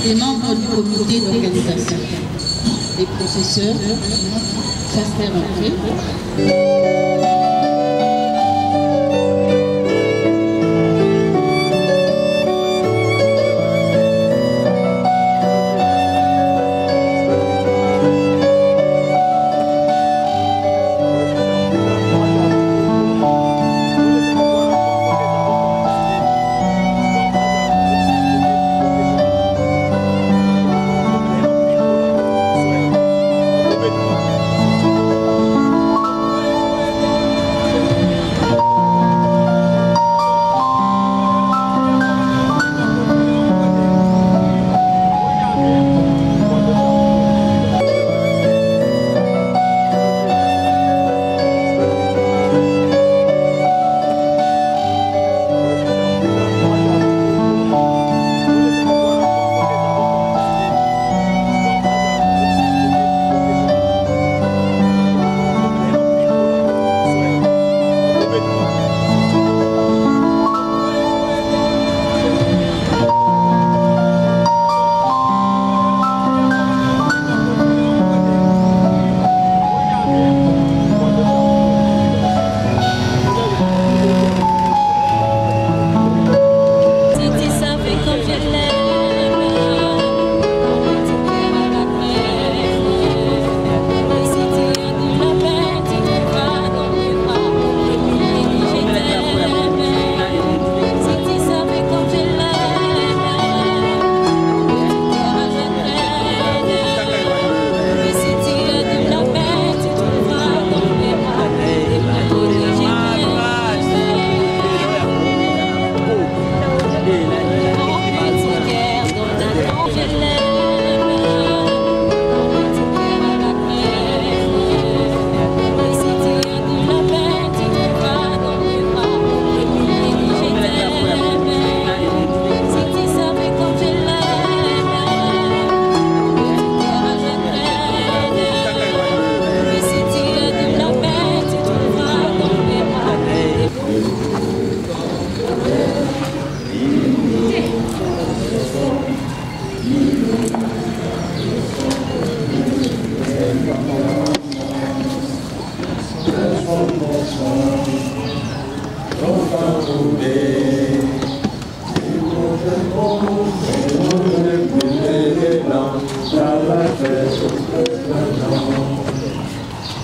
les membres du comité d'organisation, les professeurs, ça se fait rentrer.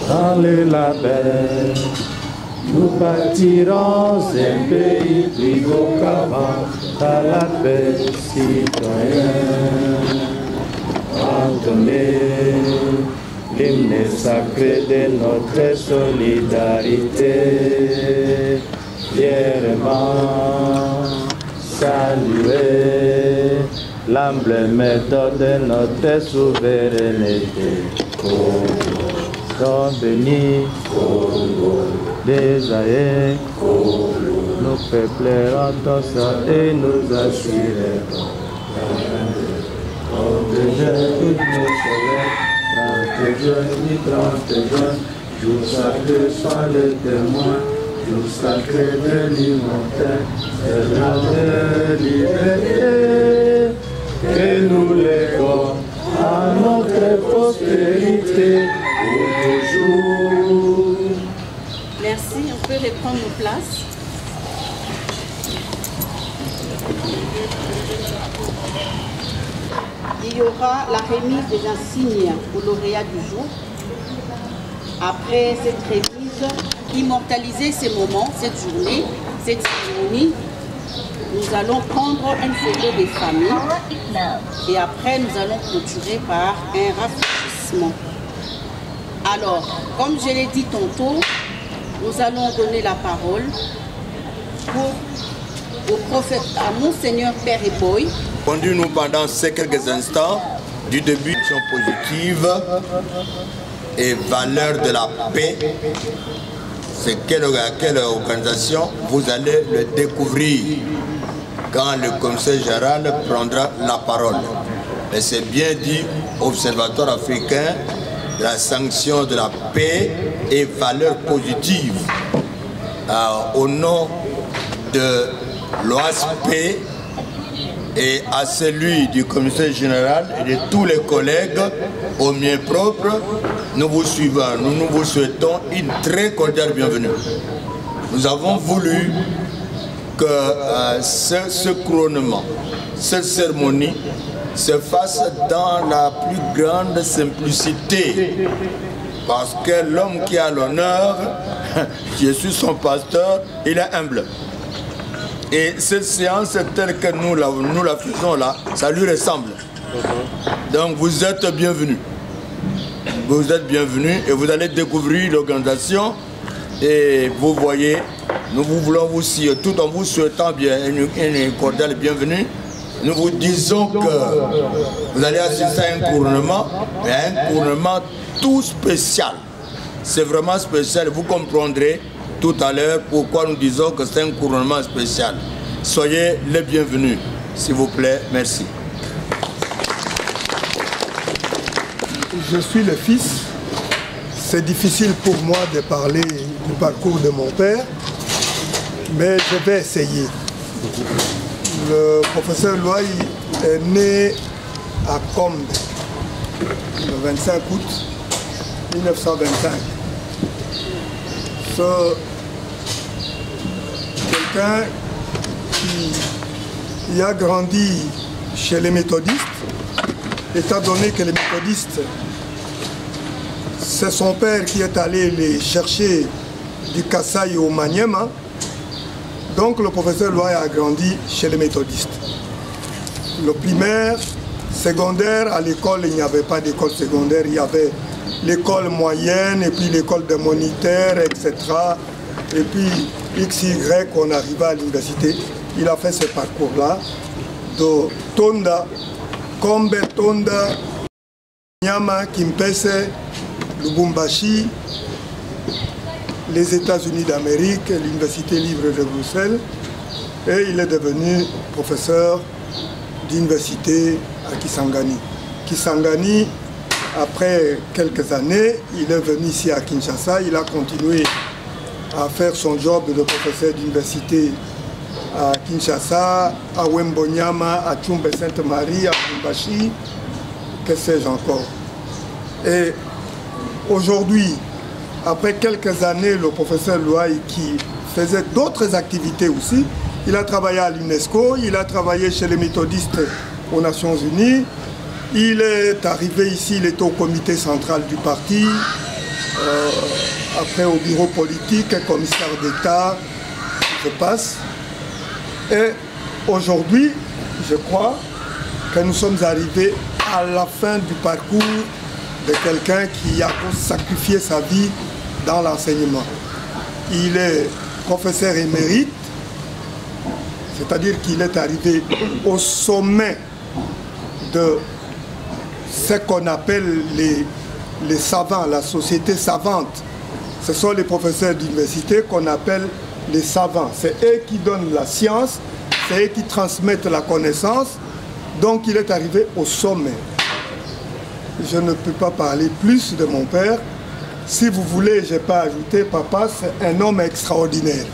Dans le label, nous bâtirons un pays plus beau qu'avant, dans la paix citoyenne. Entonnez l'hymne sacré de notre solidarité, fièrement saluer l'humble méthode de notre souveraineté. Sont bénis des aïeux, nous peuplerons tous et nous assurerons. Toutes nos soleils, 30 juin, jour sacré soit le témoin, jour sacré de l'immortel, de la liberté, que nous léguons à notre postérité. Merci, on peut reprendre nos places. Il y aura la remise des insignes aux lauréats du jour. Après cette remise, immortaliser ces moments, cette journée, cette cérémonie, nous allons prendre une photo des familles et après nous allons clôturer par un rafraîchissement. Alors, comme je l'ai dit tantôt, nous allons donner la parole au prophète, à Monseigneur Père Eboy. Conduis-nous pendant ces quelques instants du début positive et valeur de la paix. C'est quelle organisation, vous allez le découvrir quand le conseil général prendra la parole. Et c'est bien dit, Observatoire africain de la sanction de la paix et valeurs positives. Au nom de l'OASP et à celui du commissaire général et de tous les collègues au mien propre, nous vous suivons, nous vous souhaitons une très cordiale bienvenue. Nous avons voulu que ce couronnement, cette cérémonie se fasse dans la plus grande simplicité. Parce que l'homme qui a l'honneur, je suis son pasteur, il est humble. Et cette séance telle que nous la faisons là, ça lui ressemble. Donc vous êtes bienvenus. Vous êtes bienvenus et vous allez découvrir l'organisation. Et vous voyez, nous voulons vous dire, tout en vous souhaitant bien une cordiale bienvenue, nous vous disons que vous allez assister à un couronnement, mais un couronnement tout spécial. C'est vraiment spécial, vous comprendrez tout à l'heure pourquoi nous disons que c'est un couronnement spécial. Soyez les bienvenus, s'il vous plaît, merci. Je suis le fils. C'est difficile pour moi de parler du parcours de mon père, mais je vais essayer. Le professeur Loaï est né à Combe le 25 août 1925. C'est quelqu'un qui a grandi chez les méthodistes, étant donné que les méthodistes, c'est son père qui est allé les chercher du Kasaï au Maniema. Donc le professeur Loaï a grandi chez les méthodistes. Le primaire, secondaire, à l'école, il n'y avait pas d'école secondaire, il y avait l'école moyenne et puis l'école de moniteurs, etc. Et puis XY, on arrivait à l'université. Il a fait ce parcours-là de Tonda, Combe, Tonda, Nyama, Kimpese, Lubumbashi, les États-Unis d'Amérique, l'Université libre de Bruxelles, et il est devenu professeur d'université à Kisangani. Kisangani, après quelques années, il est venu ici à Kinshasa, il a continué à faire son job de professeur d'université à Kinshasa, à Wembonyama, à Tchumbe Sainte-Marie, à Lubumbashi, que sais-je encore. Et aujourd'hui, après quelques années, le professeur Loaï, qui faisait d'autres activités aussi, il a travaillé à l'UNESCO, il a travaillé chez les méthodistes aux Nations Unies, il est arrivé ici, il était au comité central du parti, après au bureau politique, commissaire d'État, je passe. Et aujourd'hui, je crois que nous sommes arrivés à la fin du parcours de quelqu'un qui a sacrifié sa vie dans l'enseignement. Il est professeur émérite, c'est-à-dire qu'il est arrivé au sommet de ce qu'on appelle les savants, la société savante. Ce sont les professeurs d'université qu'on appelle les savants. C'est eux qui donnent la science, c'est eux qui transmettent la connaissance. Donc il est arrivé au sommet. Je ne peux pas parler plus de mon père. Si vous voulez, je peux ajouter, papa, c'est un homme extraordinaire.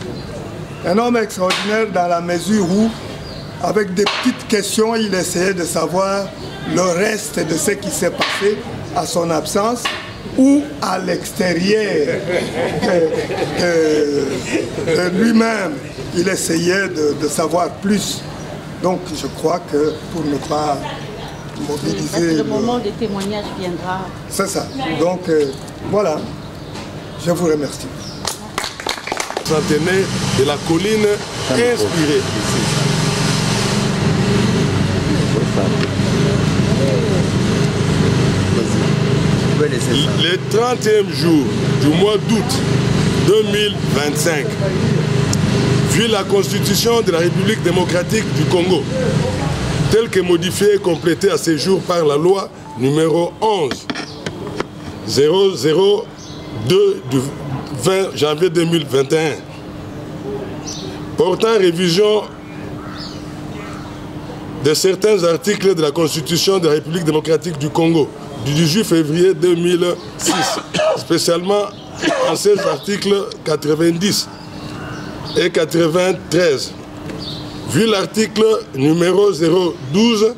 Un homme extraordinaire dans la mesure où, avec des petites questions, il essayait de savoir le reste de ce qui s'est passé à son absence ou à l'extérieur de lui-même. Il essayait de savoir plus. Donc je crois que pour ne pas mobiliser... Le moment de témoignage viendra. C'est ça. Donc voilà, je vous remercie. Centenaire de la colline inspirée. Le 30e jour du mois d'août 2025, vu la constitution de la République démocratique du Congo, telle que modifiée et complétée à ce jour par la loi numéro 11-002 du 20 janvier 2021, portant révision de certains articles de la Constitution de la République démocratique du Congo du 18 février 2006, spécialement en ces articles 90 et 93, vu l'article numéro 012,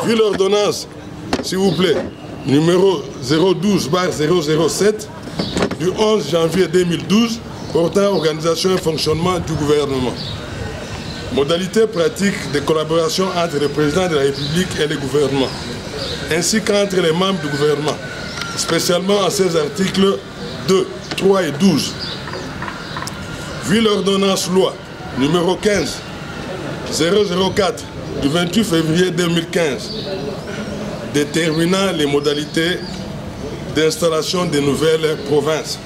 vu l'ordonnance, s'il vous plaît, numéro 012/007 du 11 janvier 2012 portant organisation et fonctionnement du gouvernement. Modalités pratiques de collaboration entre le président de la République et le gouvernement, ainsi qu'entre les membres du gouvernement, spécialement en ces articles 2, 3 et 12. Vu l'ordonnance loi numéro 15/004 du 28 février 2015, déterminant les modalités d'installation des nouvelles provinces.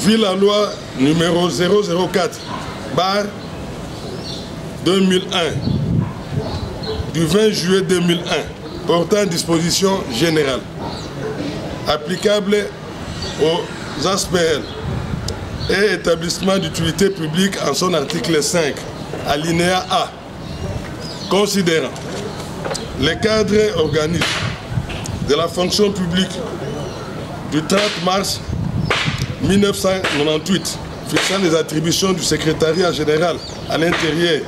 Vu la loi numéro 004/2001 du 20 juillet 2001 portant dispositions générales applicables aux ASPL et établissements d'utilité publique en son article 5, alinéa A, considérant les cadres organismes de la fonction publique du 30 mars 1998 fixant les attributions du secrétariat général à l'intérieur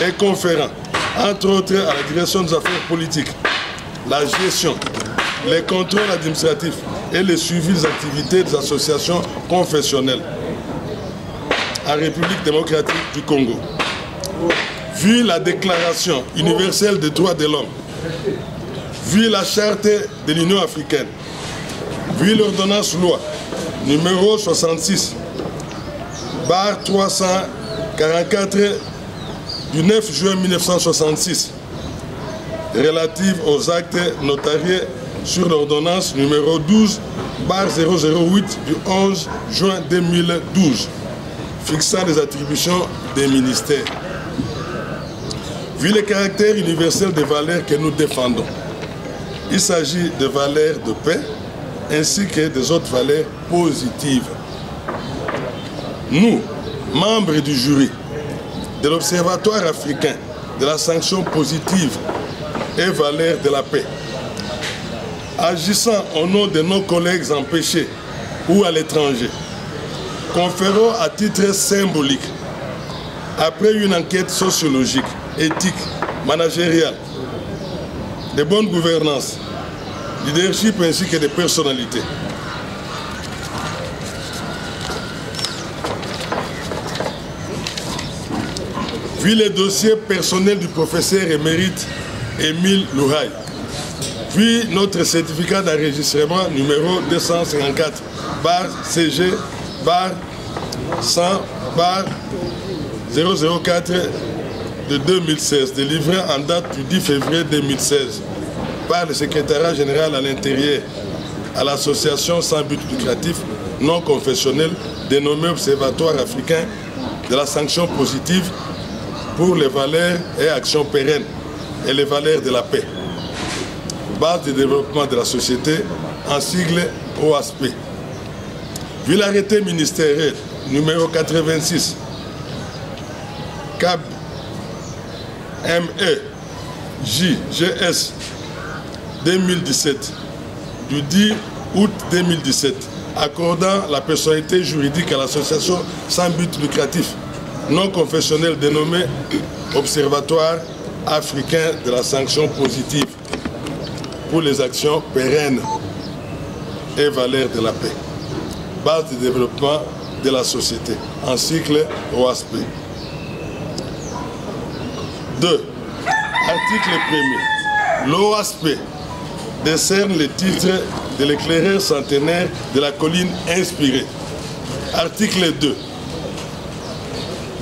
et conférant, entre autres, à la direction des affaires politiques, la gestion, les contrôles administratifs et le suivi des activités des associations confessionnelles en République démocratique du Congo. Vu la Déclaration universelle des droits de l'homme, vu la Charte de l'Union africaine, vu l'ordonnance loi numéro 66/344 du 9 juin 1966 relative aux actes notariés sur l'ordonnance numéro 12/008 du 11 juin 2012 fixant les attributions des ministères. Vu le caractère universel des valeurs que nous défendons, il s'agit de valeurs de paix ainsi que des autres valeurs positives. Nous, membres du jury de l'Observatoire africain de la sanction positive et valeurs de la paix, agissant au nom de nos collègues empêchés ou à l'étranger, conférons à titre symbolique, après une enquête sociologique, éthique, managériale, de bonne gouvernance, leadership ainsi que de personnalité. Vu les dossiers personnels du professeur émérite Émile Louhaï, vu notre certificat d'enregistrement numéro 254/100/004 de 2016, délivré en date du 10 février 2016 par le secrétariat général à l'intérieur à l'association sans but lucratif non confessionnelle dénommée Observatoire africain de la sanction positive pour les valeurs et actions pérennes et les valeurs de la paix. Base de développement de la société en sigle OASP. Vu l'arrêté ministériel numéro 86 CAB MEJGS 2017 du 10 août 2017 accordant la personnalité juridique à l'association sans but lucratif non confessionnelle dénommée Observatoire africain de la sanction positive pour les actions pérennes et valeurs de la paix. Base de développement de la société en cycle OASP. 2. Article 1er. L'OASP décerne le titre de l'éclaireur centenaire de la colline inspirée. Article 2.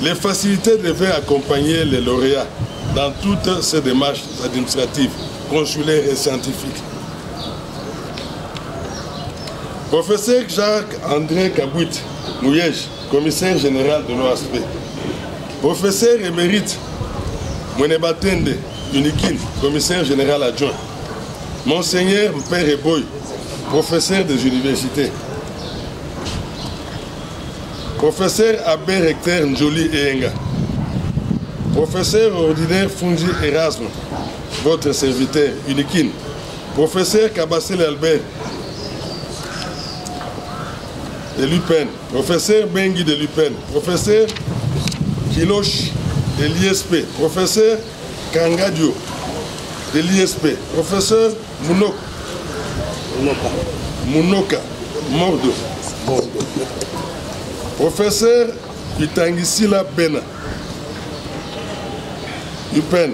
Les facilités devaient accompagner les lauréats dans toutes ces démarches administratives, consulaires et scientifiques. Professeur Jacques-André Kabouit Mouyej, commissaire général de l'OASP. Professeur émérite Mwenebatende Unikin, commissaire général adjoint. Monseigneur Mpère Eboy, professeur des universités. Professeur Abbé Recteur Njoli Eyenga. Professeur ordinaire Fungi Erasme, votre serviteur Unikin. Professeur Kabassel Albert de l'UPEN. Professeur Bengi de l'UPEN. Professeur Kiloch de l'ISP, professeur Kangadio de l'ISP, professeur Munoka Mordo, professeur Itangisila Bena, UPEN,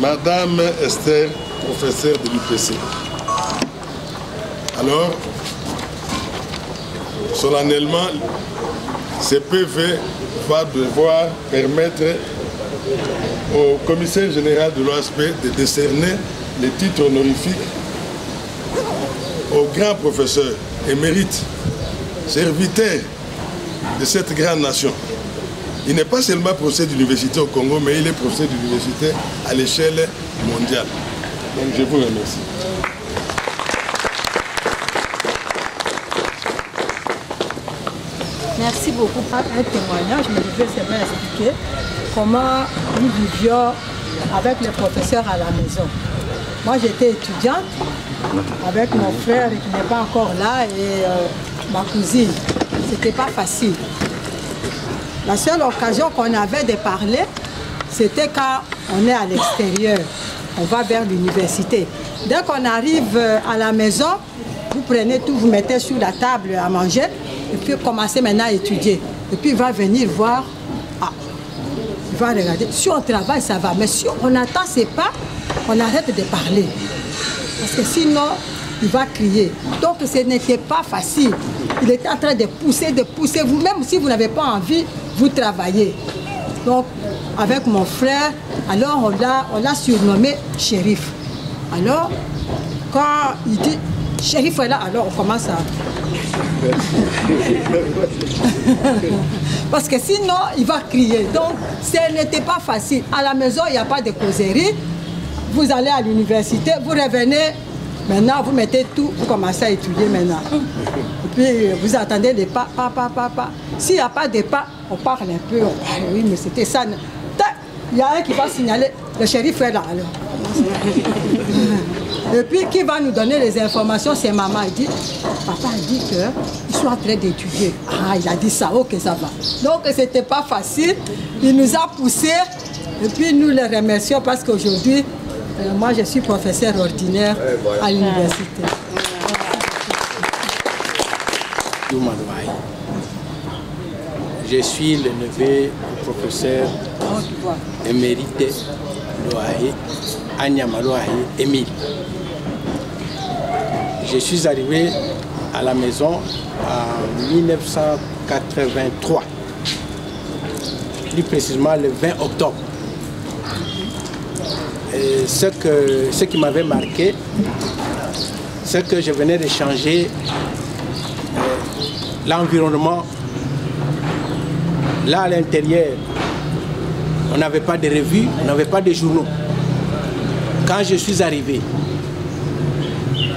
Madame Esther, professeure de l'UPC. Alors, solennellement, ce PV va devoir permettre au commissaire général de l'OASP de décerner les titres honorifiques aux grands professeurs émérites, serviteurs de cette grande nation. Il n'est pas seulement professeur d'université au Congo, mais il est professeur d'université à l'échelle mondiale. Donc je vous remercie. Merci beaucoup pour un témoignage. Je me devais seulement expliquer comment nous vivions avec les professeurs à la maison. Moi, j'étais étudiante avec mon frère qui n'est pas encore là et ma cousine. C'était pas facile. La seule occasion qu'on avait de parler, c'était quand on est à l'extérieur. On va vers l'université. Dès qu'on arrive à la maison, vous prenez tout, vous mettez sur la table à manger et puis commencez maintenant à étudier. Et puis il va venir voir. Ah, il va regarder. Si on travaille, ça va. Mais si on attend, c'est pas, on arrête de parler. Parce que sinon, il va crier. Donc ce n'était pas facile. Il était en train de pousser. Vous-même, si vous n'avez pas envie, vous travaillez. Donc, avec mon frère, alors on l'a surnommé Shérif. Alors, quand il dit Shérif est là, alors on commence à... Parce que sinon, il va crier. Donc, ce n'était pas facile. À la maison, il n'y a pas de causerie. Vous allez à l'université, vous revenez. Maintenant, vous mettez tout, vous commencez à étudier maintenant. Et puis, vous attendez des pas, pas. S'il n'y a pas de pas, on parle un peu. On parle, oui, mais c'était ça. Il y a un qui va signaler, le shérif est là. Alors. Et puis, qui va nous donner les informations, c'est maman. Il dit, papa a dit qu'ils sont en train d'étudier. Ah, il a dit ça, ok, ça va. Donc, ce n'était pas facile. Il nous a poussés. Et puis, nous les remercions parce qu'aujourd'hui, moi, je suis professeur ordinaire à l'université. Je suis le neveu du professeur émérité Loahe, Anyama Loahe Émile. Je suis arrivé à la maison en 1983, plus précisément le 20 octobre. Et ce qui m'avait marqué, c'est que je venais de changer l'environnement. Là, à l'intérieur, on n'avait pas de revues, on n'avait pas de journaux. Quand je suis arrivé,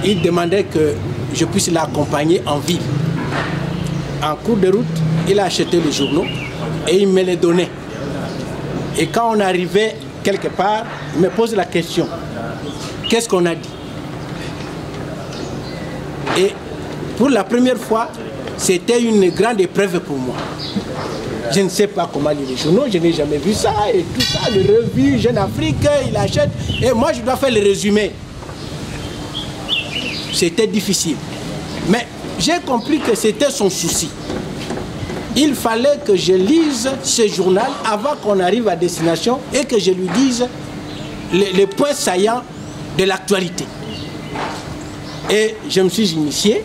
il demandait que je puisse l'accompagner en ville. En cours de route, il a acheté les journaux et il me les donnait. Et quand on arrivait quelque part, il me pose la question, qu'est-ce qu'on a dit? Et pour la première fois, c'était une grande épreuve pour moi. Je ne sais pas comment lire les journaux, je n'ai jamais vu ça, et tout ça, les revues, Jeune Afrique, il achète, et moi je dois faire le résumé. C'était difficile. Mais j'ai compris que c'était son souci. Il fallait que je lise ce journal avant qu'on arrive à destination et que je lui dise les points saillants de l'actualité. Et je me suis initié.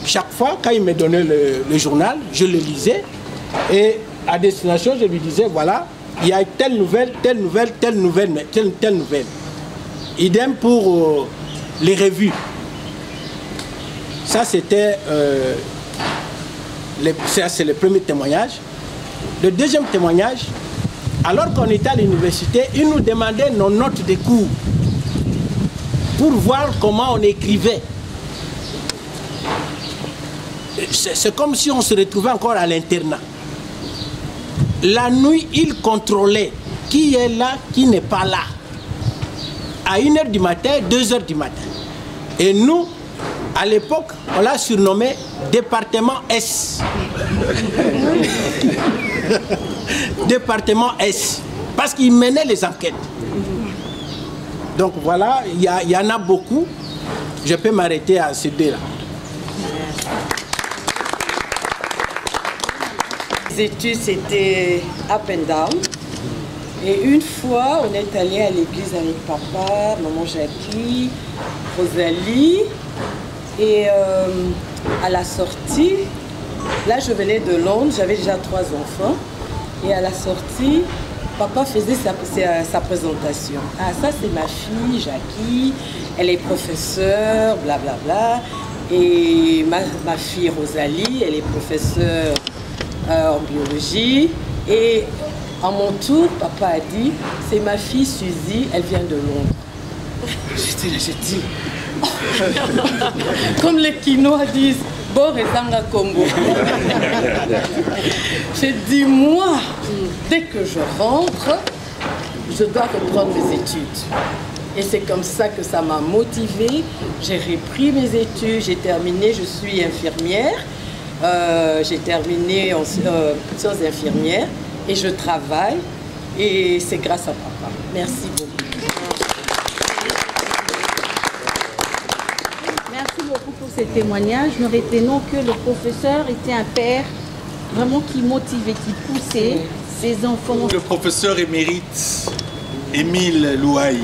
Chaque fois, quand il me donnait le journal, je le lisais. Et à destination, je lui disais, voilà, il y a telle nouvelle, telle nouvelle, telle nouvelle, telle nouvelle. Idem pour les revues. Ça, c'était... c'est le premier témoignage. Le deuxième témoignage, alors qu'on était à l'université, il nous demandait nos notes de cours pour voir comment on écrivait. C'est comme si on se retrouvait encore à l'internat. La nuit, il contrôlait qui est là, qui n'est pas là. À 1h du matin, 2h du matin. Et nous, À l'époque, on l'a surnommé département S. Département S. Parce qu'il menait les enquêtes. Donc voilà, il y en a beaucoup. Je peux m'arrêter à ces deux-là. Les études, c'était up and down. Et une fois, on est allé à l'église avec papa, maman Jackie, Rosalie. Et à la sortie, là je venais de Londres, j'avais déjà 3 enfants. Et à la sortie, papa faisait sa présentation. Ah, ça c'est ma fille, Jackie, elle est professeure, blablabla. Et ma fille Rosalie, elle est professeure en biologie. Et à mon tour, papa a dit, c'est ma fille Suzy, elle vient de Londres. J'étais là, j'ai dit, comme les Quinois disent, Bor et Zanga Congo. J'ai dit, moi, dès que je rentre, je dois reprendre mes études. Et c'est comme ça que ça m'a motivée. J'ai repris mes études, j'ai terminé, je suis infirmière. J'ai terminé en sciences infirmières et je travaille. Et c'est grâce à papa. Merci beaucoup. Merci beaucoup pour ces témoignages. Nous retenons que le professeur était un père vraiment qui motivait, qui poussait ses enfants. Le professeur émérite Émile Louaï.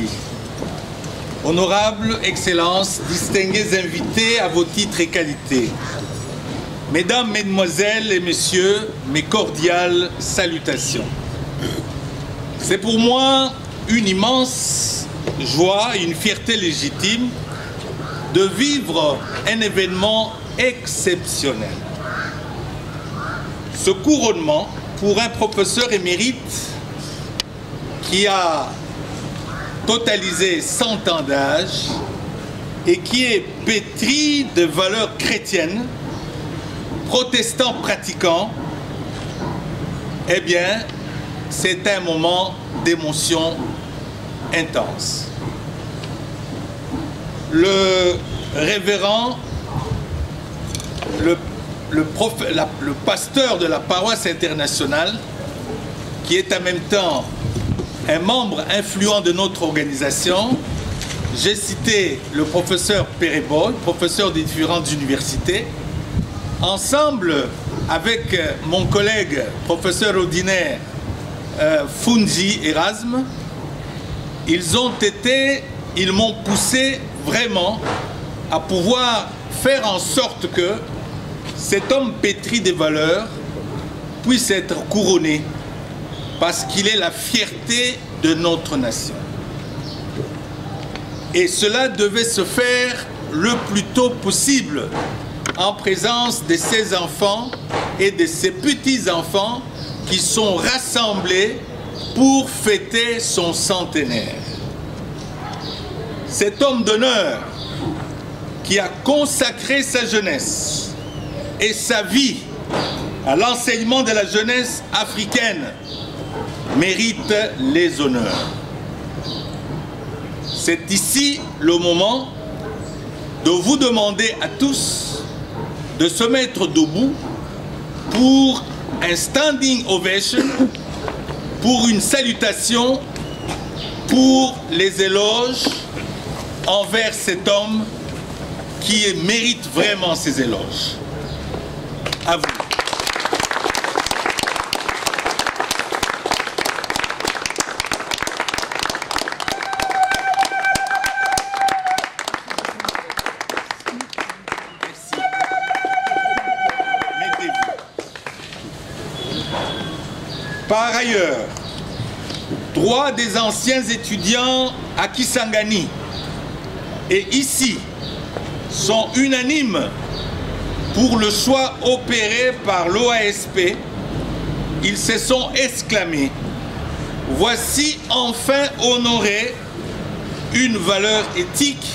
Honorable Excellence, distingués invités à vos titres et qualités. Mesdames, Mesdemoiselles et Messieurs, mes cordiales salutations. C'est pour moi une immense joie et une fierté légitime de vivre un événement exceptionnel. Ce couronnement pour un professeur émérite qui a totalisé 100 ans d'âge et qui est pétri de valeurs chrétiennes, protestant pratiquant, eh bien, c'est un moment d'émotion intense. Le révérend, le pasteur de la paroisse internationale, qui est en même temps un membre influent de notre organisation, j'ai cité le professeur Pereboy, professeur des différentes universités. Ensemble avec mon collègue professeur ordinaire Funzi Erasme, ils m'ont poussé vraiment à pouvoir faire en sorte que cet homme pétri des valeurs puisse être couronné parce qu'il est la fierté de notre nation. Et cela devait se faire le plus tôt possible en présence de ses enfants et de ses petits-enfants qui sont rassemblés pour fêter son centenaire. Cet homme d'honneur qui a consacré sa jeunesse et sa vie à l'enseignement de la jeunesse africaine mérite les honneurs. C'est ici le moment de vous demander à tous de se mettre debout pour un standing ovation, pour une salutation, pour les éloges envers cet homme qui mérite vraiment ces éloges. À vous. Par ailleurs, 3 des anciens étudiants à Kisangani et ici sont unanimes pour le choix opéré par l'OASP. Ils se sont exclamés: voici enfin honorée une valeur éthique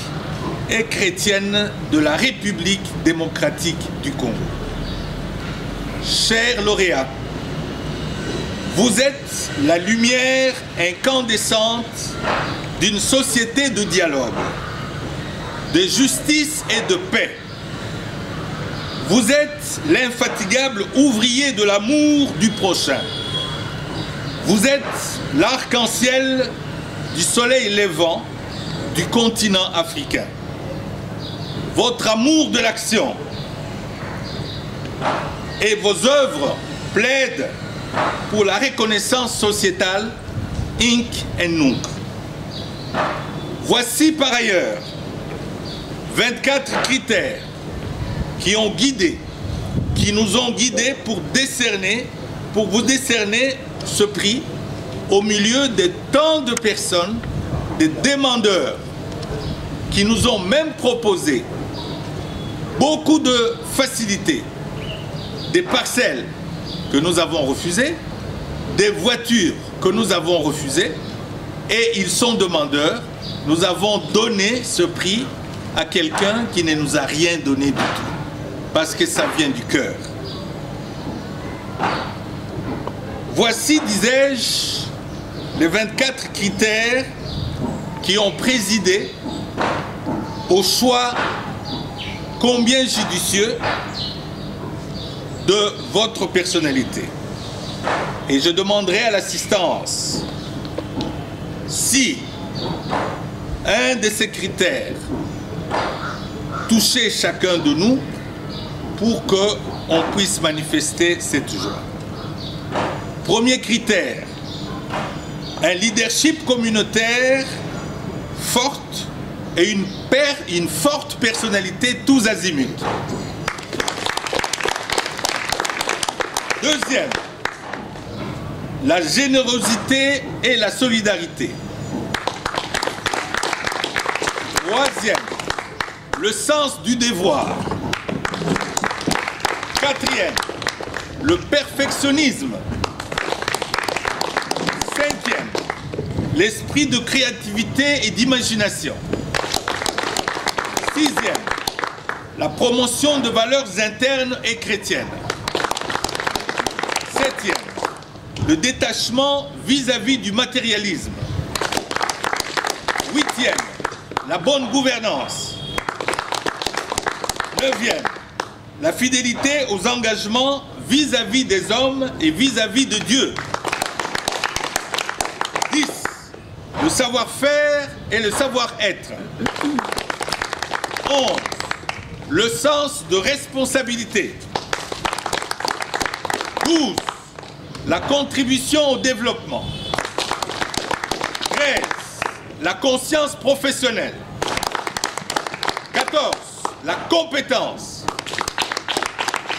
et chrétienne de la République démocratique du Congo. Chers lauréats, vous êtes la lumière incandescente d'une société de dialogue, de justice et de paix, Vous êtes l'infatigable ouvrier de l'amour du prochain. Vous êtes l'arc-en-ciel du soleil levant du continent africain. Votre amour de l'action et vos œuvres plaident pour la reconnaissance sociétale Inc. et Nunc. Voici par ailleurs 24 critères qui nous ont guidés pour vous décerner ce prix au milieu de tant de personnes, des demandeurs qui nous ont même proposé beaucoup de facilités, des parcelles que nous avons refusées, des voitures que nous avons refusées, et ils sont demandeurs. Nous avons donné ce prix à quelqu'un qui ne nous a rien donné du tout, parce que ça vient du cœur. Voici, disais-je, les 24 critères qui ont présidé au choix combien judicieux de votre personnalité. Et je demanderai à l'assistance si un de ces critères touchait chacun de nous pour qu'on puisse manifester cette joie. Premier critère, un leadership communautaire forte et une forte personnalité tous azimuts. Deuxième, la générosité et la solidarité. Troisième, le sens du devoir. Quatrième, le perfectionnisme. Cinquième, l'esprit de créativité et d'imagination. Sixième, la promotion de valeurs internes et chrétiennes. Septième, le détachement vis-à-vis du matérialisme. Huitième, la bonne gouvernance. Neuvième, la fidélité aux engagements vis-à-vis des hommes et vis-à-vis de Dieu. 10. Le savoir-faire et le savoir-être. 11. Le sens de responsabilité. 12. La contribution au développement. 13. La conscience professionnelle. 14. La compétence.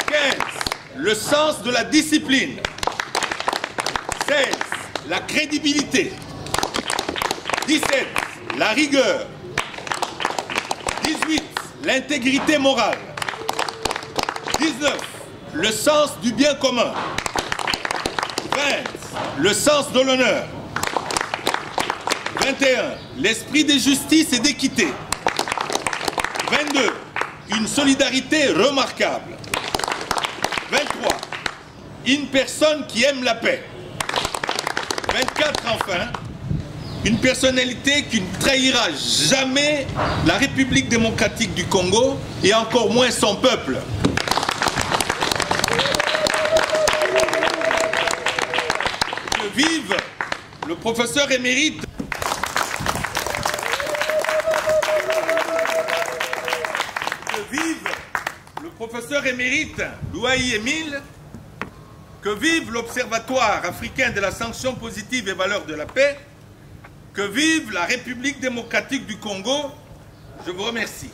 15. Le sens de la discipline. 16. La crédibilité. 17. La rigueur. 18. L'intégrité morale. 19. Le sens du bien commun. 20. Le sens de l'honneur. 21. L'esprit de justice et d'équité. 22. Une solidarité remarquable. 23. Une personne qui aime la paix. 24. Enfin, une personnalité qui ne trahira jamais la République démocratique du Congo et encore moins son peuple. Que vive le professeur émérite. Que vive le professeur émérite Louaï Émile. Que vive l'Observatoire africain de la sanction positive et valeurs de la paix. Que vive la République démocratique du Congo. Je vous remercie.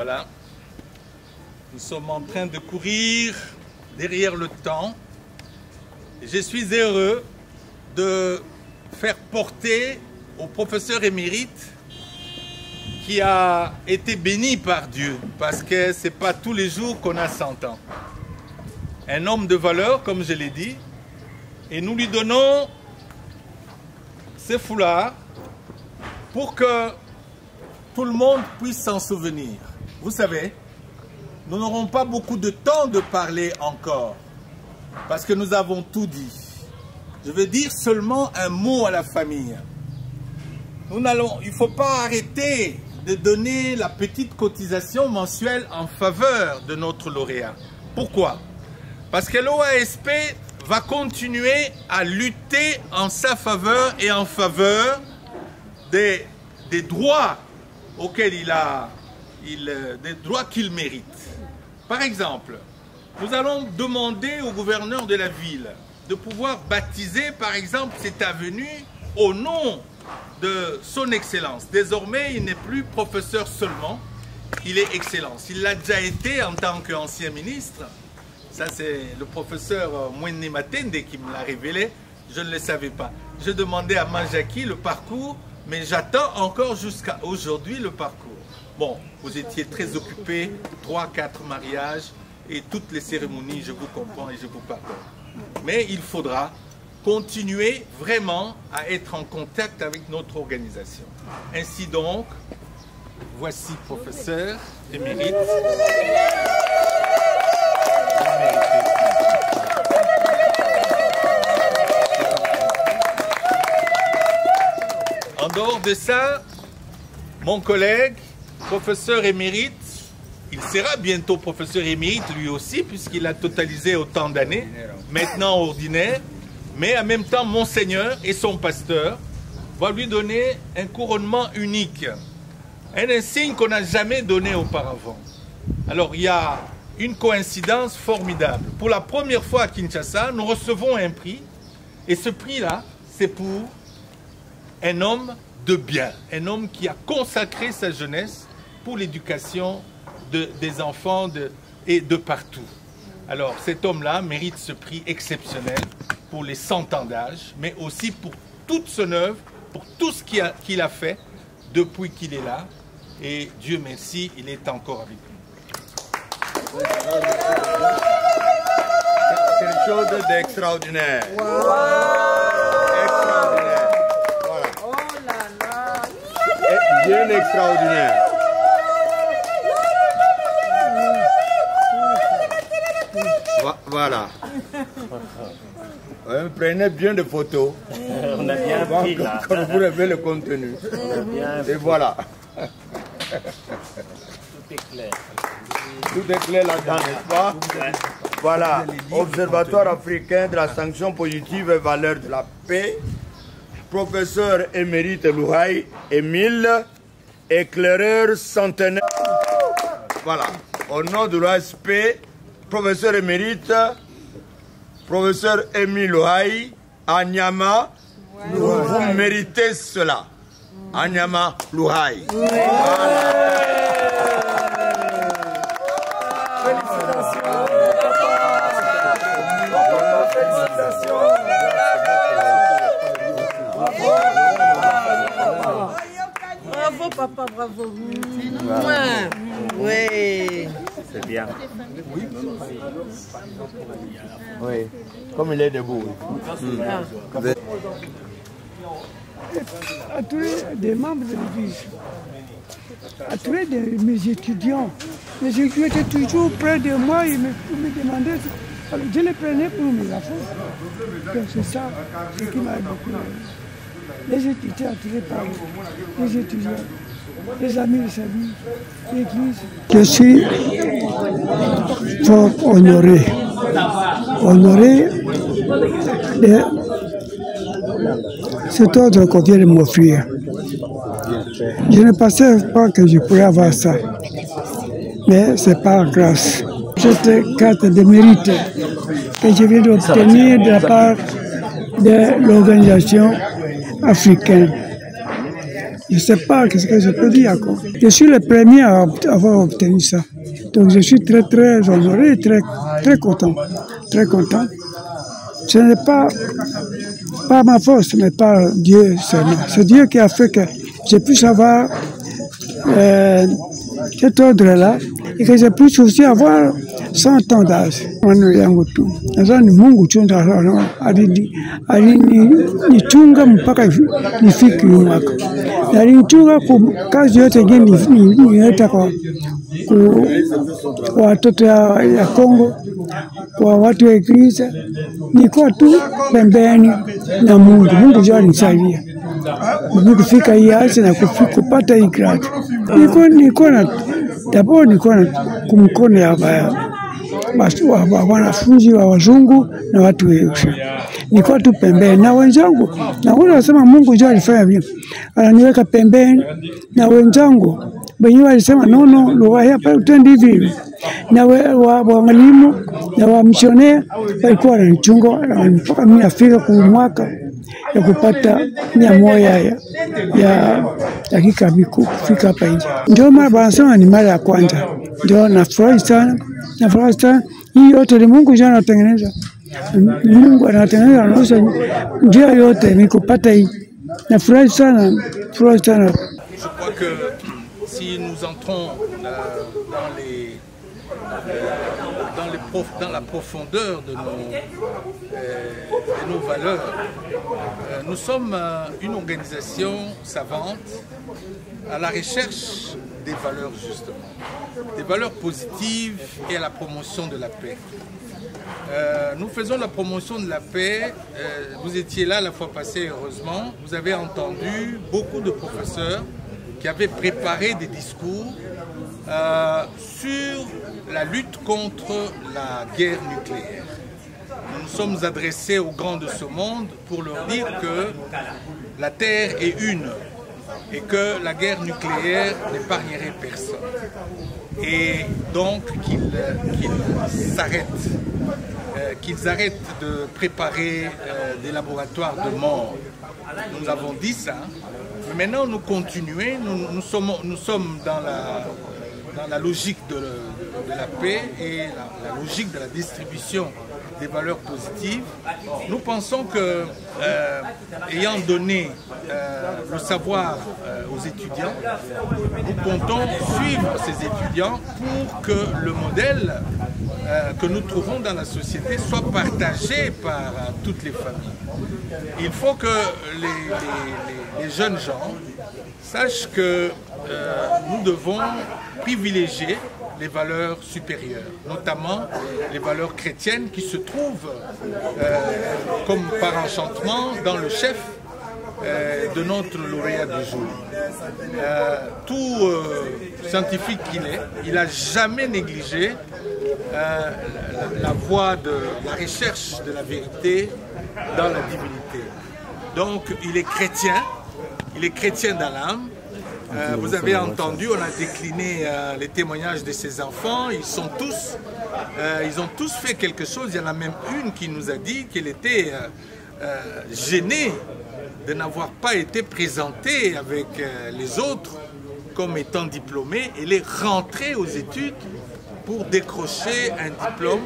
Voilà. Nous sommes en train de courir derrière le temps. Je suis heureux de faire porter au professeur émérite qui a été béni par Dieu, parce que ce n'est pas tous les jours qu'on a 100 ans. Un homme de valeur, comme je l'ai dit, et nous lui donnons ce foulard pour que tout le monde puisse s'en souvenir. Vous savez, nous n'aurons pas beaucoup de temps de parler encore, parce que nous avons tout dit. Je veux dire seulement un mot à la famille. Il ne faut pas arrêter de donner la petite cotisation mensuelle en faveur de notre lauréat. Pourquoi? Parce que l'OASP va continuer à lutter en sa faveur et en faveur des droits auxquels des droits qu'il mérite. Par exemple, nous allons demander au gouverneur de la ville de pouvoir baptiser, par exemple, cette avenue au nom de son excellence. Désormais, il n'est plus professeur seulement, il est excellence. Il l'a déjà été en tant qu'ancien ministre. Ça, c'est le professeur Mwene Matende qui me l'a révélé. Je ne le savais pas. Je demandais à Manjaki le parcours, mais j'attends encore jusqu'à aujourd'hui le parcours. Bon, vous étiez très occupés, 3-4 mariages et toutes les cérémonies, je vous comprends et je vous pardonne. Mais il faudra continuer vraiment à être en contact avec notre organisation. Ainsi donc, voici professeur émérite. En dehors de ça, mon collègue, professeur émérite, il sera bientôt professeur émérite lui aussi, puisqu'il a totalisé autant d'années, maintenant ordinaire, mais en même temps, Monseigneur et son pasteur vont lui donner un couronnement unique, un insigne qu'on n'a jamais donné auparavant. Alors, il y a une coïncidence formidable. Pour la première fois à Kinshasa, nous recevons un prix, et ce prix-là, c'est pour un homme de bien, un homme qui a consacré sa jeunesse pour l'éducation des enfants et de partout. Alors, cet homme-là mérite ce prix exceptionnel pour les 100 ans d'âge, mais aussi pour toute son œuvre, pour tout ce qu'il a fait depuis qu'il est là. Et Dieu merci, il est encore avec nous. Quelque chose d'extraordinaire. Wow. Extraordinaire. Voilà. Oh là là. Et bien extraordinaire. Voilà. Prenez bien des photos. On a bien pris là. Quand vous avez le contenu. Et voilà. Tout est clair. Tout est clair là-dedans, n'est-ce pas? Voilà. Observatoire africain de la sanction positive et valeur de la paix. Professeur émérite Louhaï Émile, éclaireur centenaire. Voilà. Au nom de l'OASP, professeur émérite, professeur Émile Louhaï, Anyama, vous méritez cela. Anyama Louhaï. Bravo papa, bravo. Oui. C'est bien. Oui, comme il est debout. À tous les membres de l'Église, à tous mes étudiants. Mes étudiants étaient toujours près de moi, ils me demandaient. Alors, je les prenais pour mes affaires. C'est ça ce qui m'a beaucoup aidé. Les étudiants attirés par les étudiants, les amis, les amis, l'Église. Je suis fort honoré. Honoré de cet ordre qu'on vient de m'offrir. Je ne pensais pas que je pourrais avoir ça, mais c'est par grâce. Cette carte de mérite que je viens d'obtenir de la part de l'organisation africaine. Je ne sais pas ce que je peux dire encore. Je suis le premier à avoir obtenu ça. Donc je suis très très honoré, très content. Très content. Ce n'est pas ma force, mais par Dieu seulement. C'est Dieu qui a fait que j'ai pu savoir cet ordre-là et que j'ai pu aussi avoir 100 ans d'âge. Nadhani Mungu tu alinichunga mpaka nifike mwaka. Alinichunga kwa kazi yote ingine nileta kwa watoto ya Kongo, kwa watu wa Eglise. Nilikuwa tu pembeni na Mungu. Mungu ndio alinisaidia kufika hii hali na kupata hii grade. Nilikuwa na kumkono ya wanafunzi wa wazungu na watu weusi. Nilikuwa tu pembeni na wenzangu, na wale wasema Mungu ndio alifanya vile, ananiweka pembeni na wenzangu wenyewe walisema no, lugha hapa utendi hivi, na walimu na wamishonea walikuwa wananichunga mpaka mimi afika kwa mwaka ya kupata 100 ya dakika kufika hapa nje. Ndio maana wanasema ni mara ya kwanza. Ndio nafurahi sana. Hii yote ni Mungu ndiye anatengeneza. Mungu anatengeneza anaosha njia yote ni kupata hii. Nafurahi sana. Je crois que si nous entrons dans la profondeur de nos valeurs, nous sommes une organisation savante à la recherche des valeurs justement, des valeurs positives et à la promotion de la paix. Nous faisons la promotion de la paix, vous étiez là la fois passée heureusement, vous avez entendu beaucoup de professeurs qui avaient préparé des discours sur la lutte contre la guerre nucléaire. Nous nous sommes adressés aux grands de ce monde pour leur dire que la Terre est une et que la guerre nucléaire n'épargnerait personne. Et donc qu'ils arrêtent de préparer des laboratoires de mort. Nous avons dit ça. Mais maintenant, nous continuons. Nous sommes dans la logique de la paix et la logique de la distribution des valeurs positives. Nous pensons que, ayant donné le savoir aux étudiants, nous comptons suivre ces étudiants pour que le modèle que nous trouvons dans la société soit partagé par toutes les familles. Il faut que les jeunes gens sachent que nous devons privilégier les valeurs supérieures, notamment les valeurs chrétiennes qui se trouvent comme par enchantement dans le chef de notre lauréat du jour. Tout scientifique qu'il est, il n'a jamais négligé la voie de la recherche de la vérité dans la divinité. Donc il est chrétien dans l'âme. Vous avez entendu, on a décliné les témoignages de ces enfants. Ils ont tous fait quelque chose. Il y en a même une qui nous a dit qu'elle était gênée de n'avoir pas été présentée avec les autres comme étant diplômée. Elle est rentrée aux études pour décrocher un diplôme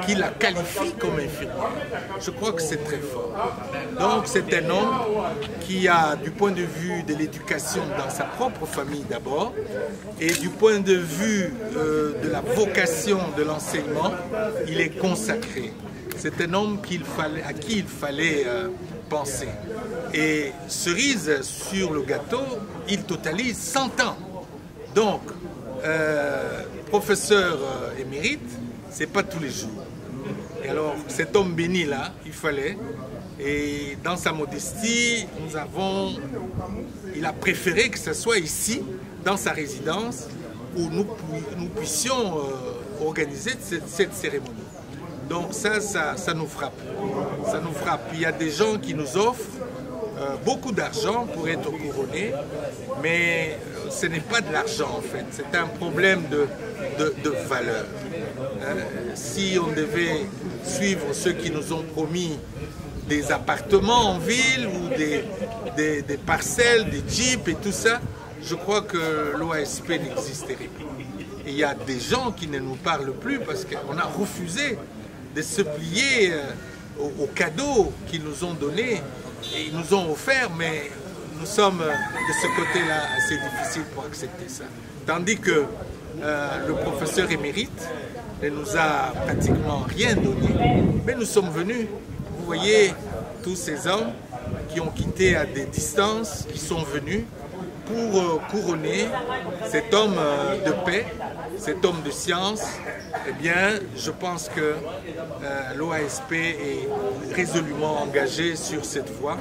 qui la qualifie comme infirmière. Je crois que c'est très fort. Donc c'est un homme qui a, du point de vue de l'éducation dans sa propre famille d'abord, et du point de vue de la vocation de l'enseignement, il est consacré. C'est un homme à qui il fallait penser. Et cerise sur le gâteau, il totalise 100 ans. Donc, professeur émérite, c'est pas tous les jours. Et alors, cet homme béni-là, il fallait, et dans sa modestie, il a préféré que ce soit ici, dans sa résidence, où nous puissions organiser cette cérémonie. Donc ça nous frappe. Ça nous frappe. Il y a des gens qui nous offrent beaucoup d'argent pour être couronnés, mais ce n'est pas de l'argent en fait. C'est un problème de valeur. Si on devait suivre ceux qui nous ont promis des appartements en ville ou des parcelles, des jeeps et tout ça, je crois que l'OASP n'existerait plus. Et il y a des gens qui ne nous parlent plus parce qu'on a refusé de se plier aux cadeaux qu'ils nous ont donnés et ils nous ont offert, mais nous sommes de ce côté-là assez difficile pour accepter ça. Tandis que le professeur émérite ne nous a pratiquement rien donné, mais nous sommes venus. Vous voyez tous ces hommes qui ont quitté à des distances, qui sont venus pour couronner cet homme de paix, cet homme de science. Eh bien, je pense que l'OASP est résolument engagé sur cette voie